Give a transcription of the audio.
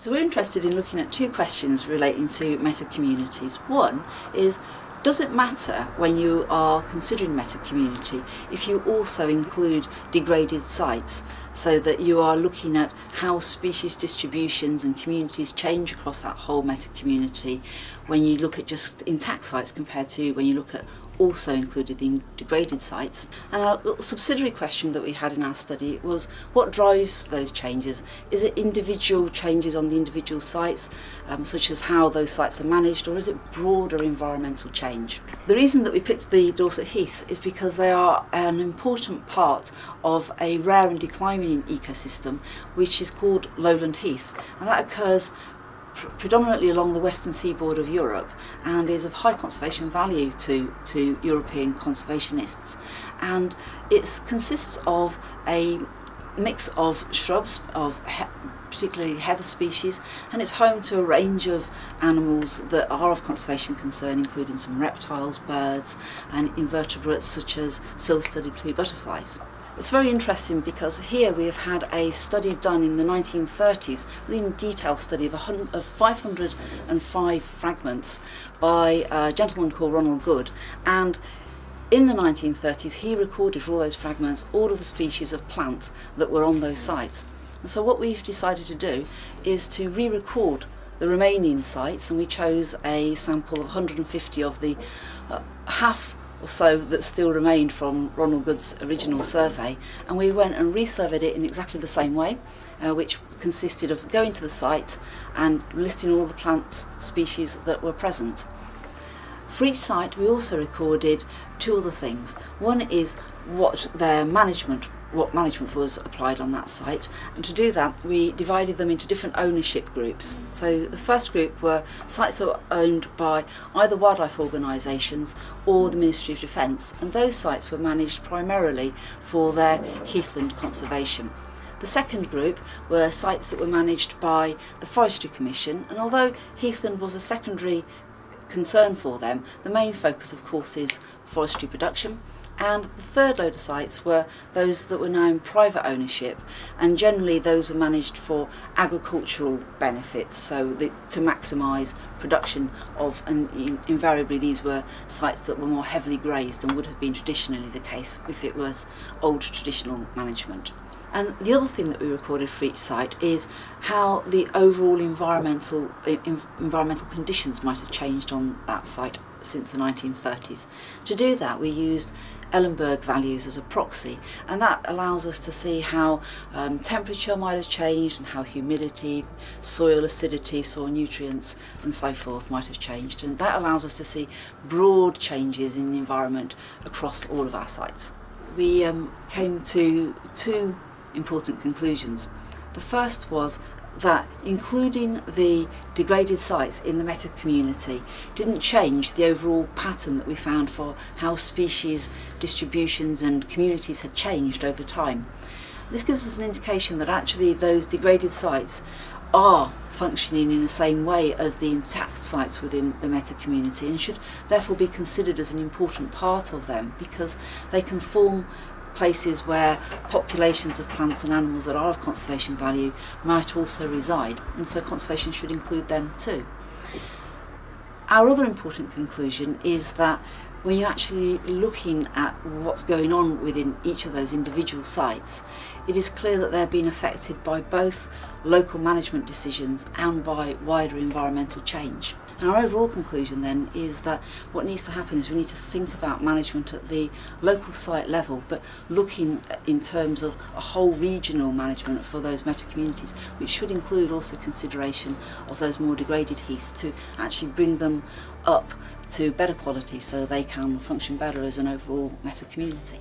So we're interested in looking at two questions relating to meta-communities. One is, does it matter when you are considering meta-community if you also include degraded sites, so that you are looking at how species distributions and communities change across that whole meta-community when you look at just intact sites compared to when you look at also included in degraded sites? And our little subsidiary question that we had in our study was, what drives those changes? Is it individual changes on the individual sites, such as how those sites are managed, or is it broader environmental change? The reason that we picked the Dorset Heaths is because they are an important part of a rare and declining ecosystem which is called lowland heath, and that occurs predominantly along the western seaboard of Europe and is of high conservation value to European conservationists. And it consists of a mix of shrubs, particularly heather species, and it's home to a range of animals that are of conservation concern, including some reptiles, birds and invertebrates such as silver-studded blue butterflies. It's very interesting because here we have had a study done in the 1930s, really in detailed study of 505 fragments by a gentleman called Ronald Good, and in the 1930s he recorded for all those fragments all of the species of plant that were on those sites. And so what we've decided to do is to re-record the remaining sites, and we chose a sample of 150 of the half or so that still remained from Ronald Good's original survey, and we went and resurveyed it in exactly the same way, which consisted of going to the site and listing all the plant species that were present. For each site we also recorded two other things. One is what management was applied on that site, and to do that we divided them into different ownership groups. So the first group were sites that were owned by either wildlife organisations or the Ministry of Defence, and those sites were managed primarily for their heathland conservation. The second group were sites that were managed by the Forestry Commission, and although heathland was a secondary concern for them, the main focus of course is forestry production. And the third load of sites were those that were now in private ownership, and generally those were managed for agricultural benefits, so to maximise production of, and invariably these were sites that were more heavily grazed than would have been traditionally the case if it was old traditional management. And the other thing that we recorded for each site is how the overall environmental conditions might have changed on that site since the 1930s. To do that we used Ellenberg values as a proxy, and that allows us to see how temperature might have changed and how humidity, soil acidity, soil nutrients and so forth might have changed, and that allows us to see broad changes in the environment across all of our sites. We came to two important conclusions. The first was that including the degraded sites in the meta-community didn't change the overall pattern that we found for how species distributions and communities had changed over time. This gives us an indication that actually those degraded sites are functioning in the same way as the intact sites within the meta-community, and should therefore be considered as an important part of them, because they can form places where populations of plants and animals that are of conservation value might also reside, and so conservation should include them too. Our other important conclusion is that when you're actually looking at what's going on within each of those individual sites, it is clear that they're being affected by both local management decisions and by wider environmental change. And our overall conclusion then is that what needs to happen is we need to think about management at the local site level, but looking in terms of a whole regional management for those meta-communities, which should include also consideration of those more degraded heaths to actually bring them up to better quality so they can function better as an overall meta-community.